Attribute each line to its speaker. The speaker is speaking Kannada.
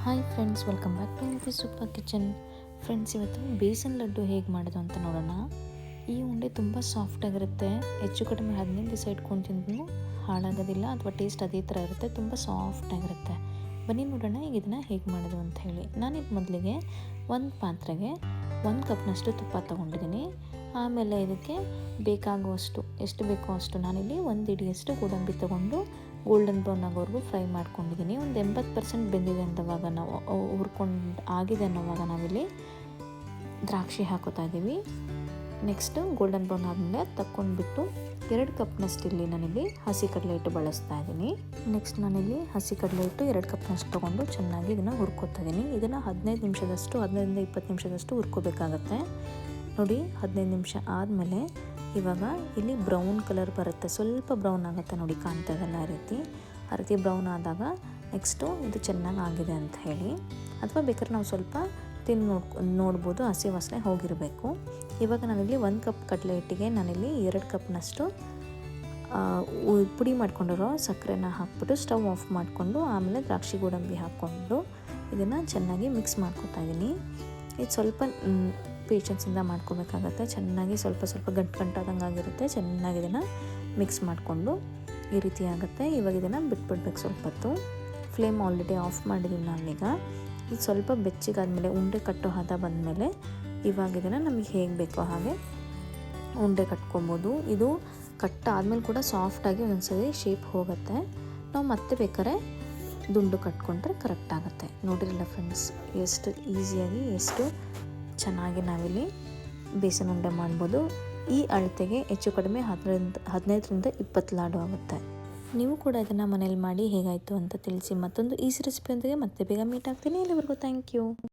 Speaker 1: Hi friends, welcome back to MP super kitchen. Friends, ಇವತ್ತು ಬೇಸನ್ ಲಡ್ಡು ಹೇಗೆ ಮಾಡೋದು ಅಂತ ನೋಡೋಣ. ಈ ಉಂಡೆ ತುಂಬ ಸಾಫ್ಟಾಗಿರುತ್ತೆ. ಹೆಚ್ಚು ಕಡಿಮೆ 15 ದಿವಸ ಇಟ್ಕೊಂಡು ತಿಂದ್ರೂ ಹಾಳಾಗೋದಿಲ್ಲ, ಅಥವಾ ಟೇಸ್ಟ್ ಅದೇ ಥರ ಇರುತ್ತೆ. ತುಂಬ ಸಾಫ್ಟಾಗಿರುತ್ತೆ. ಬನ್ನಿ ನೋಡೋಣ ಈಗ ಇದನ್ನು ಹೇಗೆ ಮಾಡೋದು ಅಂತ ಹೇಳಿ. ನಾನಿದು ಮೊದಲಿಗೆ ಒಂದು ಪಾತ್ರೆಗೆ 1 ಕಪ್ನಷ್ಟು ತುಪ್ಪ ತೊಗೊಂಡಿದ್ದೀನಿ. ಆಮೇಲೆ ಇದಕ್ಕೆ ಬೇಕಾಗುವಷ್ಟು, ಎಷ್ಟು ಬೇಕೋ ಅಷ್ಟು ನಾನಿಲ್ಲಿ 1 ಹಿಡಿಯಷ್ಟು ಗೋಡಂಬಿ ತೊಗೊಂಡು ಗೋಲ್ಡನ್ ಬ್ರೌನ್ ಆಗೋವರೆಗೂ ಫ್ರೈ ಮಾಡ್ಕೊಂಡಿದ್ದೀನಿ. ಒಂದು 80% ಬೆಂದಿದೆ ಅಂತವಾಗ ನಾವು ಆಗಿದೆ ಅನ್ನೋವಾಗ ನಾವಿಲ್ಲಿ ದ್ರಾಕ್ಷಿ ಹಾಕೋತಾ ಇದ್ದೀವಿ. ನೆಕ್ಸ್ಟು ಗೋಲ್ಡನ್ ಬ್ರೌನ್ ಆದಮೇಲೆ ತಕ್ಕೊಂಡ್ಬಿಟ್ಟು 2 ಕಪ್ನಷ್ಟು ಇಲ್ಲಿ ನಾನಿಲ್ಲಿ ಹಸಿ ಕಡಲೆ ಹಿಟ್ಟು ಬಳಸ್ತಾ ಇದ್ದೀನಿ. ನೆಕ್ಸ್ಟ್ ನಾನಿಲ್ಲಿ ಹಸಿ ಕಡಲೆ ಹಿಟ್ಟು 2 ಕಪ್ನಷ್ಟು ತೊಗೊಂಡು ಚೆನ್ನಾಗಿ ಇದನ್ನು ಹುರ್ಕೋತಾ ಇದ್ದೀನಿ. ಇದನ್ನು 15 ನಿಮಿಷದಷ್ಟು, 15ರಿಂದ 20 ನಿಮಿಷದಷ್ಟು ಹುರ್ಕೋಬೇಕಾಗತ್ತೆ. ನೋಡಿ, 15 ನಿಮಿಷ ಆದಮೇಲೆ ಇವಾಗ ಇಲ್ಲಿ ಬ್ರೌನ್ ಕಲರ್ ಬರುತ್ತೆ, ಸ್ವಲ್ಪ ಬ್ರೌನ್ ಆಗುತ್ತೆ ನೋಡಿ, ಕಾಣ್ತಾ ಇದೆಲ್ಲ ಆ ರೀತಿ ಬ್ರೌನ್ ಆದಾಗ ನೆಕ್ಸ್ಟು ಇದು ಚೆನ್ನಾಗಿ ಆಗಿದೆ ಅಂತ ಹೇಳಿ. ಅಥವಾ ಬೇಕಾದ್ರೆ ನಾವು ಸ್ವಲ್ಪ ನೋಡ್ಬೋದು, ಹಸಿ ವಾಸನೆ ಹೋಗಿರಬೇಕು. ಇವಾಗ ನಾನಿಲ್ಲಿ 1 ಕಪ್ ಕಡಲೆ ಹಿಟ್ಟಿಗೆ ನಾನಿಲ್ಲಿ 2 ಕಪ್ನಷ್ಟು ಪುಡಿ ಮಾಡ್ಕೊಂಡಿರೋ ಸಕ್ಕರೆನ ಹಾಕ್ಬಿಟ್ಟು ಸ್ಟವ್ ಆಫ್ ಮಾಡಿಕೊಂಡು ಆಮೇಲೆ ದ್ರಾಕ್ಷಿ ಗೋಡಂಬಿ ಹಾಕ್ಕೊಂಡು ಇದನ್ನು ಚೆನ್ನಾಗಿ ಮಿಕ್ಸ್ ಮಾಡ್ಕೊತಾ ಇದ್ದೀನಿ. ಇದು ಸ್ವಲ್ಪ ಪೇಷನ್ಸಿಂದ ಮಾಡ್ಕೋಬೇಕಾಗತ್ತೆ. ಚೆನ್ನಾಗಿ ಸ್ವಲ್ಪ ಗಂಟಾದಂಗೆ ಆಗಿರುತ್ತೆ. ಚೆನ್ನಾಗಿ ಇದನ್ನು ಮಿಕ್ಸ್ ಮಾಡಿಕೊಂಡು ಈ ರೀತಿ ಆಗುತ್ತೆ. ಇವಾಗ ಇದನ್ನು ಬಿಟ್ಬಿಡ್ಬೇಕು ಸ್ವಲ್ಪ ಹೊತ್ತು. ಫ್ಲೇಮ್ ಆಲ್ರೆಡಿ ಆಫ್ ಮಾಡಿದ್ದೀವಿ ನಾನೀಗ. ಇದು ಸ್ವಲ್ಪ ಬೆಚ್ಚಗಾದ್ಮೇಲೆ ಉಂಡೆ ಕಟ್ಟೋ ಹದ ಬಂದಮೇಲೆ ಇವಾಗ ಇದನ್ನು ನಮಗೆ ಹೇಗೆ ಬೇಕೋ ಹಾಗೆ ಉಂಡೆ ಕಟ್ಕೊಬೋದು. ಇದು ಕಟ್ಟಾದ್ಮೇಲೆ ಕೂಡ ಸಾಫ್ಟಾಗಿ ಒಂದ್ಸರಿ ಶೇಪ್ ಹೋಗುತ್ತೆ. ನಾವು ಮತ್ತೆ ಬೇಕಾದ್ರೆ ದುಂಡು ಕಟ್ಕೊಂಡ್ರೆ ಕರೆಕ್ಟ್ ಆಗುತ್ತೆ. ನೋಡಿರಲ್ಲ ಫ್ರೆಂಡ್ಸ್, ಎಷ್ಟು ಈಸಿಯಾಗಿ ಎಷ್ಟು ಚೆನ್ನಾಗಿ ನಾವಿಲ್ಲಿ ಬೇಸನ್ ಉಂಡೆ ಮಾಡ್ಬೋದು. ಈ ಅಳತೆಗೆ ಹೆಚ್ಚು ಕಡಿಮೆ 15ರಿಂದ 20 ಲಾಡು ಆಗುತ್ತೆ. ನೀವು ಕೂಡ ಇದನ್ನು ಮನೇಲಿ ಮಾಡಿ ಹೇಗಾಯಿತು ಅಂತ ತಿಳಿಸಿ. ಮತ್ತೊಂದು ಈಸಿ ರೆಸಿಪಿಯೊಂದಿಗೆ ಮತ್ತೆ ಬೇಗ ಮೀಟ್ ಆಗ್ತೀನಿ. ಇಲ್ಲಿವರೆಗೂ ಥ್ಯಾಂಕ್ ಯು.